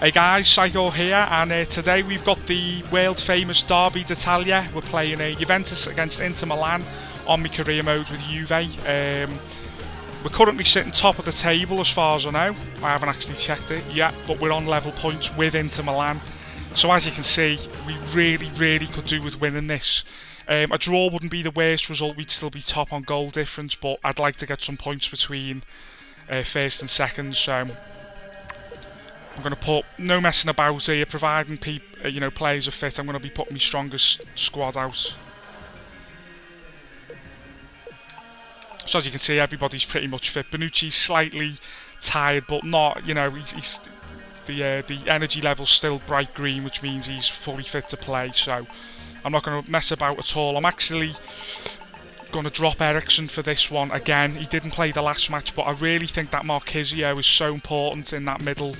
Hey guys, Psycho here, and today we've got the world famous Derby d'Italia. We're playing Juventus against Inter Milan on my career mode with Juve. We're currently sitting top of the table as far as I know. I haven't actually checked it yet, but we're on level points with Inter Milan. So as you can see, we really could do with winning this. A draw wouldn't be the worst result, we'd still be top on goal difference, but I'd like to get some points between first and second, so I'm going to put no messing about here, providing players are fit. I'm going to be putting my strongest squad out. So as you can see, everybody's pretty much fit. Bonucci's slightly tired, but not, he's the energy level's still bright green, which means he's fully fit to play, so I'm not going to mess about at all. I'm actually going to drop Eriksen for this one again. He didn't play the last match, but I really think that Marquisio is so important in that middle,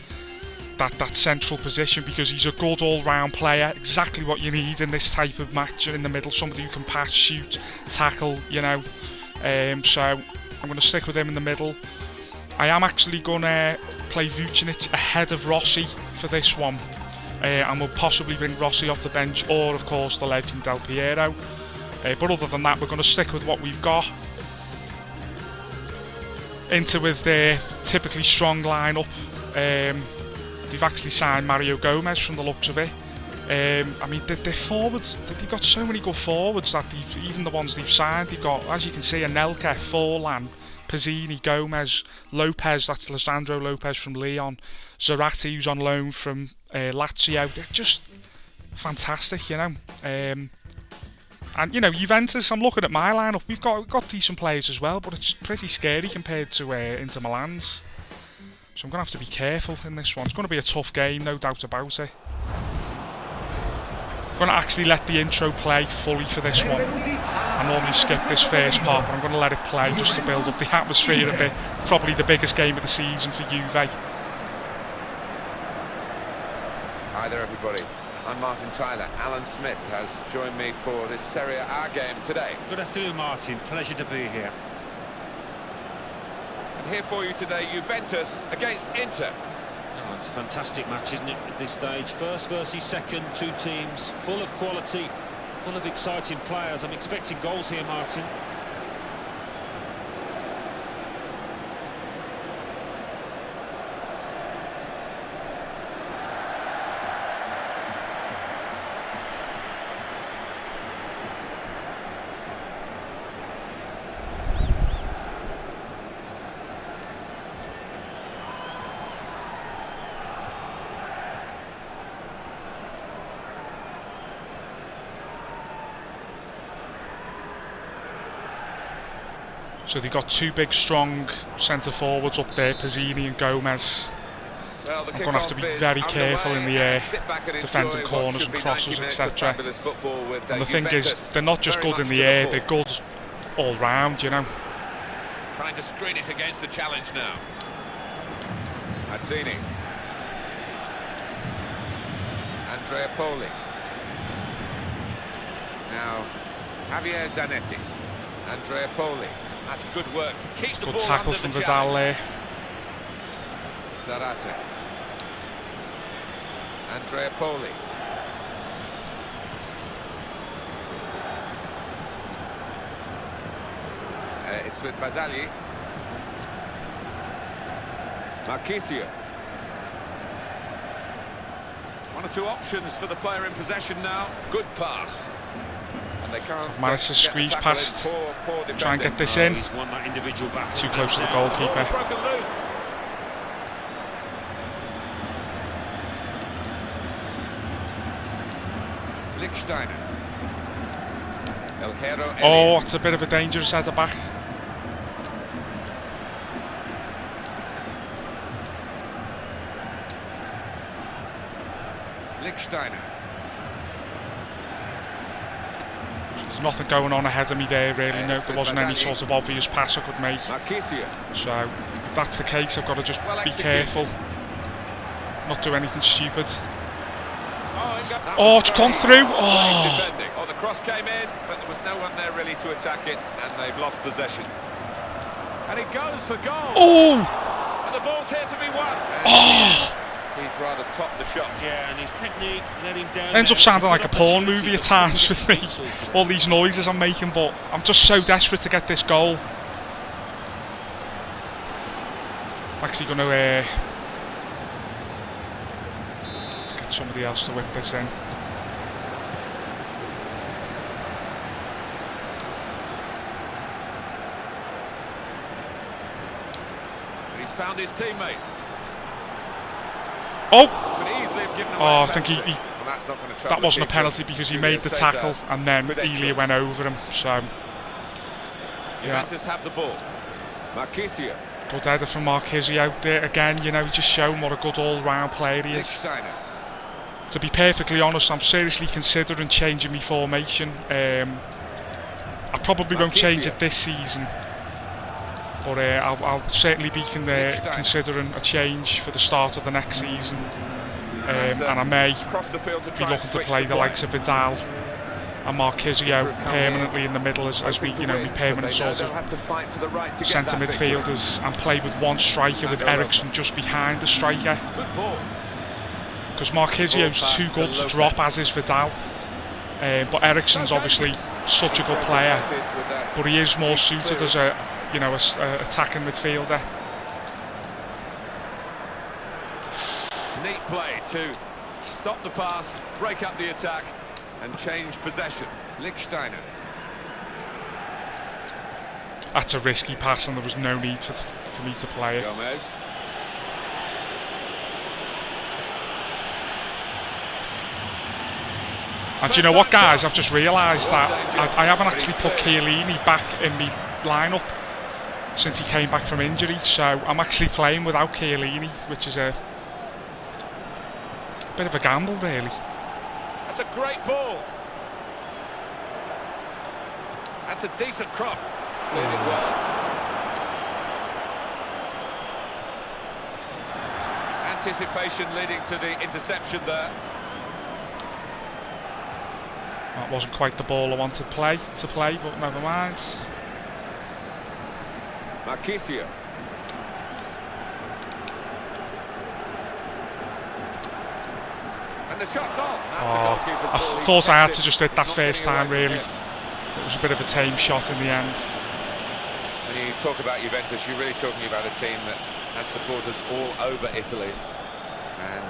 that central position, because he's a good all-round player, exactly what you need in this type of match in the middle, somebody who can pass, shoot, tackle, so I'm going to stick with him in the middle. I am actually going to play Vucinic ahead of Rossi for this one, and we'll possibly bring Rossi off the bench, or of course the legend Del Piero, but other than that we're going to stick with what we've got. Inter with their typically strong lineup. They've actually signed Mario Gomez from the looks of it. I mean, their forwards, they've got so many good forwards that even the ones they've signed, they've got, as you can see, Anelka, Forlan, Pizzini, Gomez, Lopez, that's Lisandro Lopez from Lyon, Zarate, who's on loan from Lazio. They're just fantastic, and Juventus, I'm looking at my lineup, we've got decent players as well, but it's pretty scary compared to Inter Milan's. So I'm going to have to be careful in this one. It's going to be a tough game, no doubt about it. I'm going to actually let the intro play fully for this one. I normally skip this first part, but I'm going to let it play just to build up the atmosphere a bit. It's probably the biggest game of the season for Juve. Hi there everybody, I'm Martin Tyler. Alan Smith has joined me for this Serie A game today. Good afternoon Martin, pleasure to be here. And here for you today, Juventus against Inter. Oh, it's a fantastic match, isn't it, at this stage? First versus second, two teams full of quality, full of exciting players. I'm expecting goals here, Martin. So they've got two big, strong centre forwards up there, Pizzini and Gomez. Well, I'm going to have to be very careful in the air, defending corners and crosses, etc. And the thing is, they're not just good in the air, they're good all round, Trying to screen it against the challenge now. Mazzini. Andrea Poli. Now, Javier Zanetti. Andrea Poli. That's good work to keep the ball. Good tackle from Vidal there. Zarate. Andrea Poli. It's with Bazzagli. Marquisio. One or two options for the player in possession now. Good pass. They can't managed to squeeze past, try and get this in. He's won that individual battle. Too close to the goalkeeper. Lichtsteiner. Oh, it's a bit of a dangerous header back. Lichtsteiner. Nothing going on ahead of me there really, no, there wasn't any sort of obvious pass I could make. So if that's the case, I've got to just be careful, not do anything stupid. Oh, it's gone through! Oh, the cross came in, but there was no one there really to attack it, and they've lost possession. And it goes for goal! Oh! And the ball's here to be won. Oh! He's rather topped the shot. Yeah, and his technique let him down. Ends up there. sounding He's like a got porn opportunity movie at to times finish with me. all sorts of All these noises I'm making, but I'm just so desperate to get this goal. I'm actually going to get somebody else to whip this in. He's found his teammate. Oh! Could easily have given away Oh, a I think penalty. he Well, that's not gonna trouble that wasn't a the keeper. penalty because he made the Julio tackle Cesar's and then credentials. Elia went over him. So, yeah. Juventus have the ball. Marchisio. Good header from Marchisio out there again. You know, he's just shown what a good all-round player he is. Steiner. To be perfectly honest, I'm seriously considering changing my formation. I probably won't change it this season, but I'll certainly be considering a change for the start of the next season. And I may be looking to play the likes of Vidal and Marchisio permanently in the middle as we, you know, my permanent sort of centre midfielders, and play with one striker with Eriksen just behind the striker. Good ball. Because Marchisio's too good to drop, as is Vidal. But Eriksen's obviously such a good player, but he is more suited as a, you know, a attacking midfielder. Neat play to stop the pass, break up the attack, and change possession. Lichtsteiner. That's a risky pass, and there was no need for me to play it. Gomez. And do you know what, guys? I've just realised that I haven't actually put Chiellini back in my lineup since he came back from injury. So I'm actually playing without Chiellini, which is a bit of a gamble, really. That's a great ball. That's a decent crop. Played it well. Anticipation leading to the interception there. That wasn't quite the ball I wanted to play, but never mind. Marchisio. And the shot's on. I thought I had to just hit that first time, really. It was a bit of a tame shot in the end. When you talk about Juventus, you're really talking about a team that has supporters all over Italy. And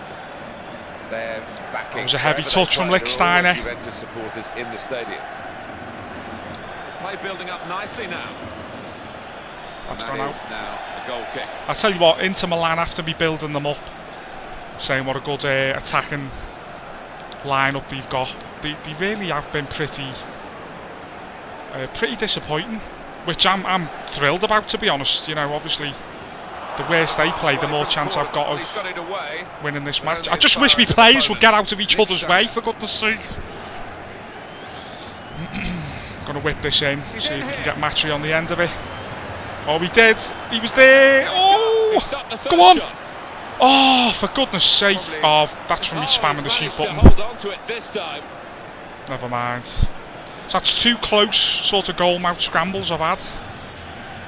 they're backing. It was a heavy touch from Lichtsteiner. Juventus supporters in the stadium. Play building up nicely now. That's gone out. Now a goal kick. I'll tell you what, Inter Milan have to be building them up, saying what a good attacking lineup they've got. They really have been pretty disappointing, which I'm thrilled about, to be honest. You know, obviously, the worse they play, the more chance I've got of winning this match. I just wish me players would get out of each other's way, for goodness sake. Gonna whip this in, see if we can get Matri on the end of it. Oh, he did. He was there. Oh, go on. Oh, for goodness sake. Oh, that's from me spamming the shoot button. Never mind. So that's two close sort of goal mouth scrambles I've had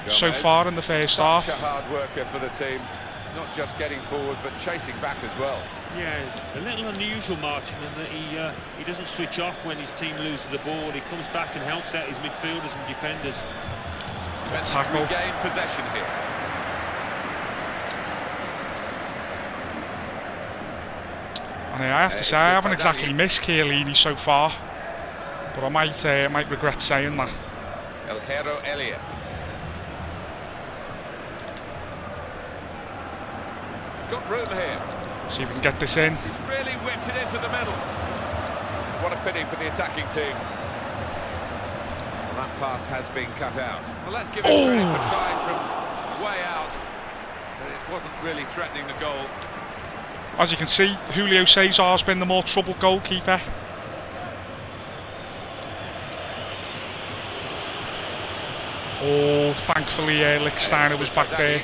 so far in the first half. Such a hard worker for the team, not just getting forward but chasing back as well. Yeah, it's a little unusual, Martin, in that he doesn't switch off when his team loses the ball. He comes back and helps out his midfielders and defenders. Tackle. Regain possession here. And I have to say, I haven't exactly missed Chiellini so far, but I might regret saying that. El Hero Elia. He's got room here. See if we can get this in. He's really whipped it into the middle. What a pity for the attacking team. That pass has been cut out. Well, let's give him credit for trying from way out, but it wasn't really threatening the goal. As you can see, Julio Cesar's been the more troubled goalkeeper. Oh, thankfully Lichtsteiner was back there.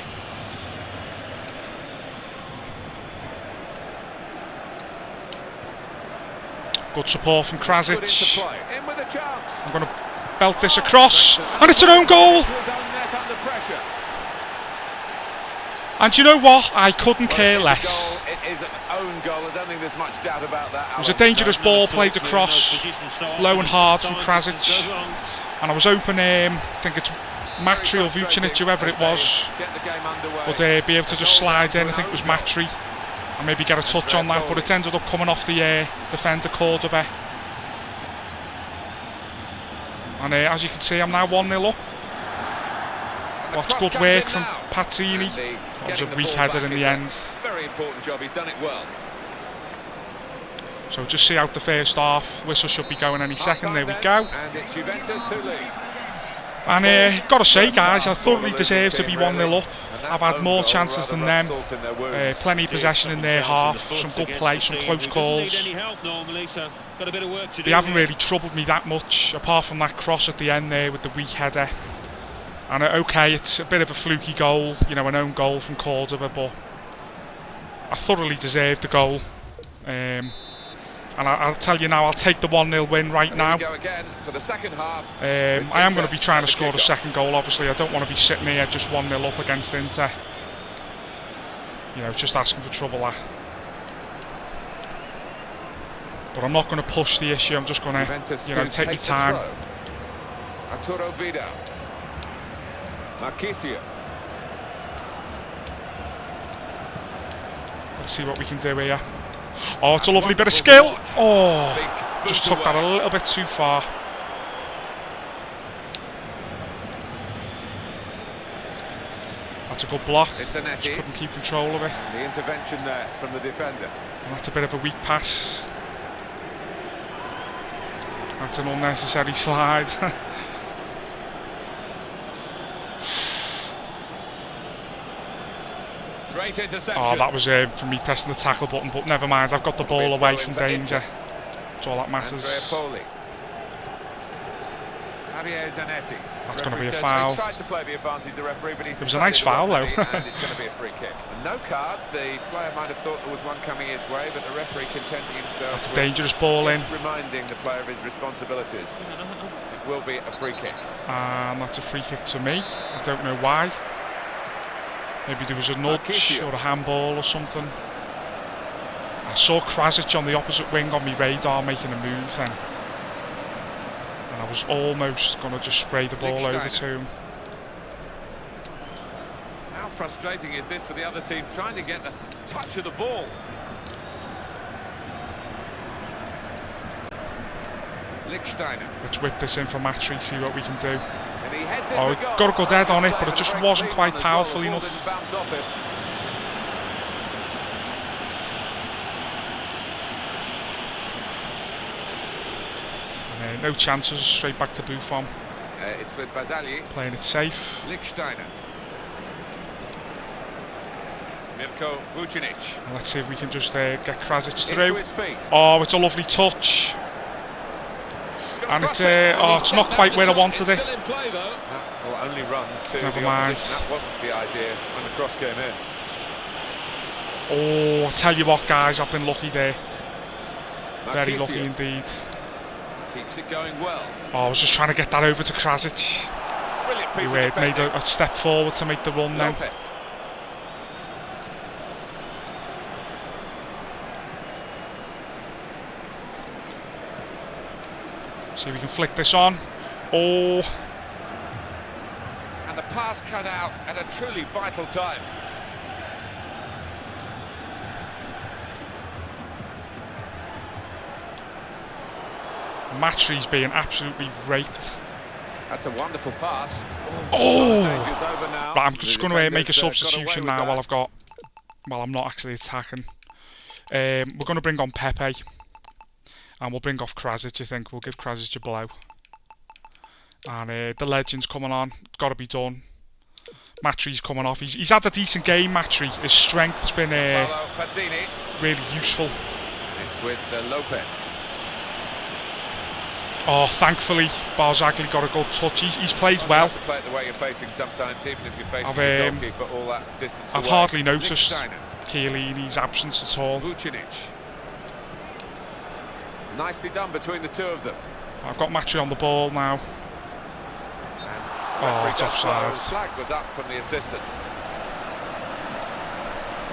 Good support from Krasic. I'm going to belt this across, and it's an own goal! And you know what? I couldn't care less. It is an own goal. I don't think there's much doubt about that. It was a dangerous ball played across, low and hard from Krasic. And I was hoping, I think it's Matri or Vucinic, whoever it was, would be able to just slide in. I think it was Matri. And maybe get a touch on that, but it ended up coming off the defender Cordoba. And as you can see, I'm now 1-0 up. What's good work from Pazzini. That was a weak header in the end. Very important job, he's done it well. So just see out the first half. Whistle should be going any second. There we go. And it's Juventus who lead. And gotta say, guys, I thoroughly deserve to be 1-0 up. I've had more chances than them. Plenty of possession in their half. Some good play, some close calls. They haven't really troubled me that much, apart from that cross at the end there with the weak header. And okay, it's a bit of a fluky goal, you know, an own goal from Cordoba, but I thoroughly deserved the goal. And I'll tell you now, I'll take the 1-0 win right now. For the second half. I am going to be trying to score the second goal, obviously. I don't want to be sitting here just 1-0 up against Inter. You know, just asking for trouble there. But I'm not going to push the issue, I'm just going to, you know, take my time. Arturo Vidal. Marquisio. Let's see what we can do here. Oh, it's a lovely bit of skill. Oh, just took that a little bit too far. That's a good block. Just couldn't keep control of it. The intervention there from the defender. And that's a bit of a weak pass. That's an unnecessary slide. Great interception. Oh, that was from me pressing the tackle button, but never mind. I've got the ball away from danger. That's all that matters. That's going to be a foul. It was a nice foul, though. And it's going to be a free kick. And no card. The player might have thought there was one coming his way, but the referee contenting himself. That's a dangerous ball in. Reminding the player of his responsibilities. It will be a free kick. And that's a free kick to me. I don't know why. Maybe there was a nudge or a handball or something. I saw Krasic on the opposite wing on my radar making a move then. And I was almost going to just spray the ball over to him. How frustrating is this for the other team trying to get the touch of the ball? Lichtsteiner. Let's whip this in for Matri, see what we can do. Oh, got a good head on it, but it just wasn't quite powerful enough. And, no chances, straight back to Buffon. It's with Basali. Playing it safe. Lichtsteiner. Mirko Vucinic. Let's see if we can just get Krasic through. Oh, it's a lovely touch. And it's it's not quite where I wanted it. Will only run to Never mind. That wasn't the idea when the cross came in. Oh, I tell you what, guys, I've been lucky there. Very lucky indeed. Keeps it going well. Oh, I was just trying to get that over to Krasic. He made a step forward to make the run then. See if we can flick this on. Oh. And the pass cut out at a truly vital time. Matri's being absolutely raped. That's a wonderful pass. Oh! Right, I'm just going to make a substitution now while I'm not actually attacking. We're going to bring on Pepe. And we'll bring off Krasic, I think. We'll give Krasic a blow. And the legend's coming on. Got to be done. Matri's coming off. He's had a decent game, Matri. His strength's been really useful. It's with Lopez. Oh, thankfully, Barzagli got a good touch. He's played well. Play it the way you're facing sometimes, even if you're facing the goalkeeper all that distance I've hardly noticed Chiellini's absence at all. Vucinic. Nicely done between the two of them. I've got Matri on the ball now. Oh, it's offside. Flag was up from the assistant.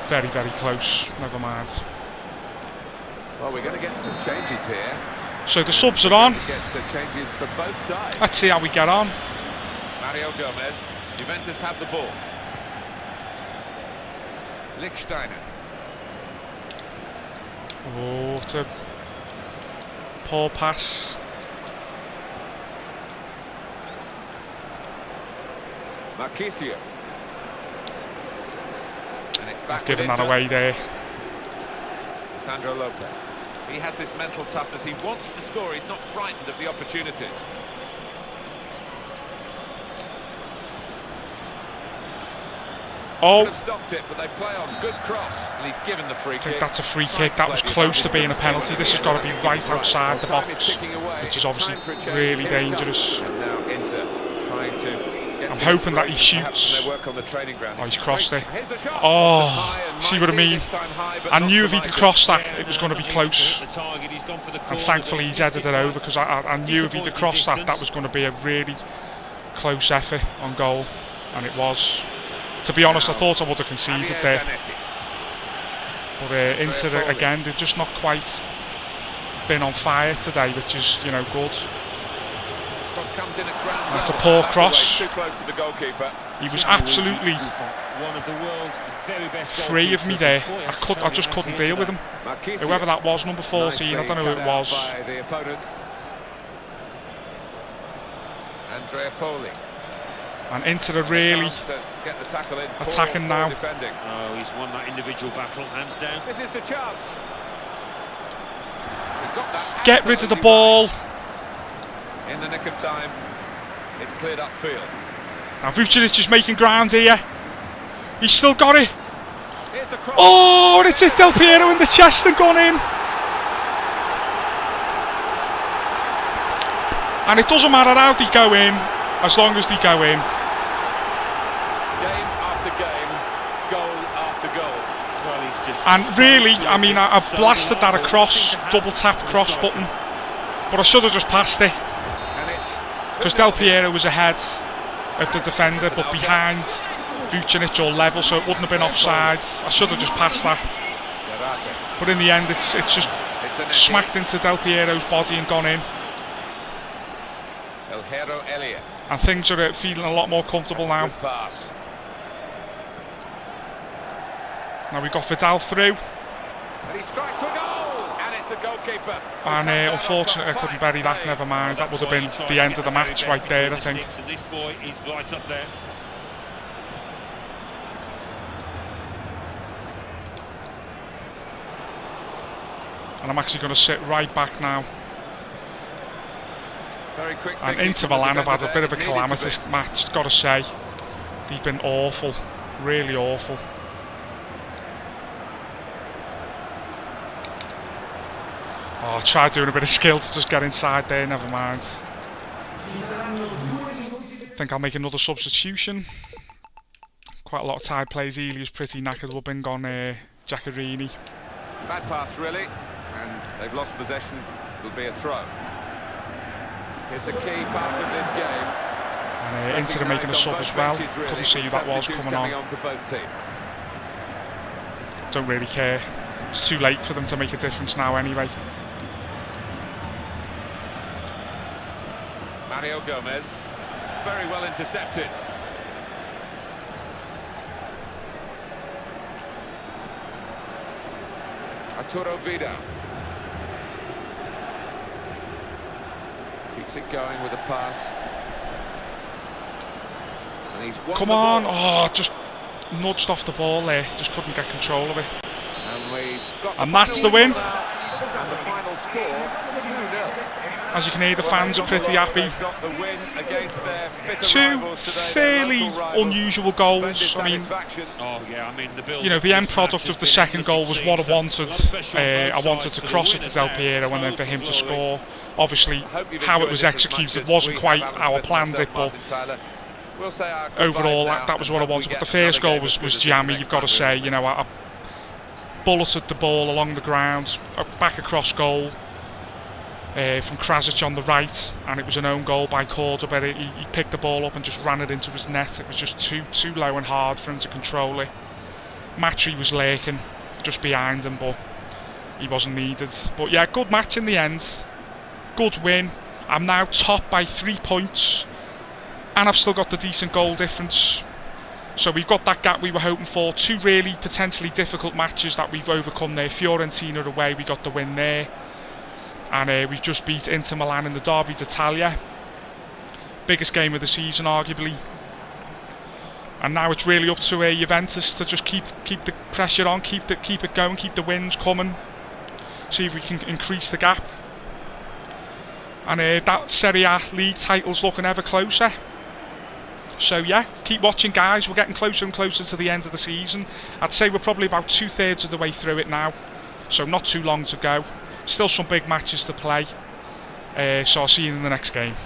very, very close. Never mind. Well, we're going to get some changes here. So the subs are on. Get changes for both sides. Let's see how we get on. Mario Gomez. Juventus have the ball. Lichtsteiner. Oh, what a poor pass. Marquisio. And it's back. I've given that away there. Sandro Lopez. He has this mental toughness. He wants to score. He's not frightened of the opportunities. Oh, Could have stopped it, but they play on. Good cross, and he's given the free I think kick. that's a free kick. That was close to being a penalty. This has got to be right outside the box, which is obviously really dangerous. And now Inter trying to get I'm hoping that he shoots. their work on the training ground. Oh, he's crossed it. Here's a shot. Oh, see what I mean? High, I knew if he'd mighty. crossed that, it was going to be close. The target, he's gone for the And corner, thankfully he's headed it over, because I knew if he'd crossed that, that was going to be a really close effort on goal. And it was. To be honest, I thought I would have conceded there. But Inter, again, they've just not quite been on fire today, which is, you know, good. That's a poor cross. Too close to the goalkeeper. He was absolutely one of the world's very best free of me there. I just couldn't deal with him. Whoever that was, number 14, I don't know who it was. By the opponent. Andrea Poli. And Inter are really get the tackle in. attacking now. Defending. Oh, he's won that individual battle, hands down. This is the chance. He got that. Get rid of the ball. In the nick of time, it's cleared up field. Now Vucinic is making ground here. He's still got it. Here's the cross. Oh, and it's hit Del Piero in the chest and gone in. And it doesn't matter how they go in, as long as they go in. Game after game, goal after goal. Well, he's just And really, I mean, I blasted that across, double tap cross button, but I should have just passed it, And it's because Del Piero was ahead of the defender, but behind Vucinic or level, so it wouldn't have been offside. I should have just passed that. But in the end, it's just smacked into Del Piero's body and gone in. El Hero Elliott. And things are feeling a lot more comfortable now. Good pass. Now we've got Vidal through. And he strikes a goal! And it's the goalkeeper. And unfortunately I couldn't bury that, never mind. That would have been the end of the match right there, I think. And this boy is right up there. And I'm actually going to sit right back now. Very quick. And Inter Milan have had a bit of a calamitous match, got to say. They've been awful, really awful. Oh, I tried doing a bit of skill to just get inside there, never mind. I think I'll make another substitution. Quite a lot of tied plays. Elia's pretty knackered. We'll on Giaccherini. Bad pass, really. And they've lost possession. It'll be a throw. It's a key part of this game. And Inter are making a sub as well. Couldn't see who that was coming on. For both teams. Don't really care. It's too late for them to make a difference now anyway. Mario Gomez. Very well intercepted. Arturo Vidal. Keeps it going with a pass. And he's won Come the on! ball. Oh, just nudged off the ball there. Just couldn't get control of it. And we've got And that's the win. And the final score, 2-0. As you can hear, the fans are pretty happy. They've got the win against their bitter Two rivals today, their fairly local rivals. unusual goals. Splendid I mean, satisfaction. Oh yeah, I mean you know, the end product of the second goal was what I wanted. I wanted to cross it to Del Piero and then for him to score. Obviously, how it was executed wasn't quite how I planned it, but overall, that was what I wanted. But the first goal was jammy, you've got to say. You know, I bulleted the ball along the ground, back across goal. From Krasic on the right, and it was an own goal by Cordoba. He picked the ball up and just ran it into his net. It was just too low and hard for him to control it. Matri was lurking just behind him, but he wasn't needed. But yeah, good match in the end. Good win. I'm now top by 3 points, and I've still got the decent goal difference. So we've got that gap we were hoping for. 2 really potentially difficult matches that we've overcome there. Fiorentina away, we got the win there. And we've just beat Inter Milan in the Derby d'Italia. Biggest game of the season, arguably. And now it's really up to Juventus to just keep the pressure on, keep it going, keep the wins coming. See if we can increase the gap. And that Serie A league title's looking ever closer. So yeah, keep watching, guys. We're getting closer and closer to the end of the season. I'd say we're probably about 2/3 of the way through it now, so not too long to go. Still some big matches to play. So I'll see you in the next game.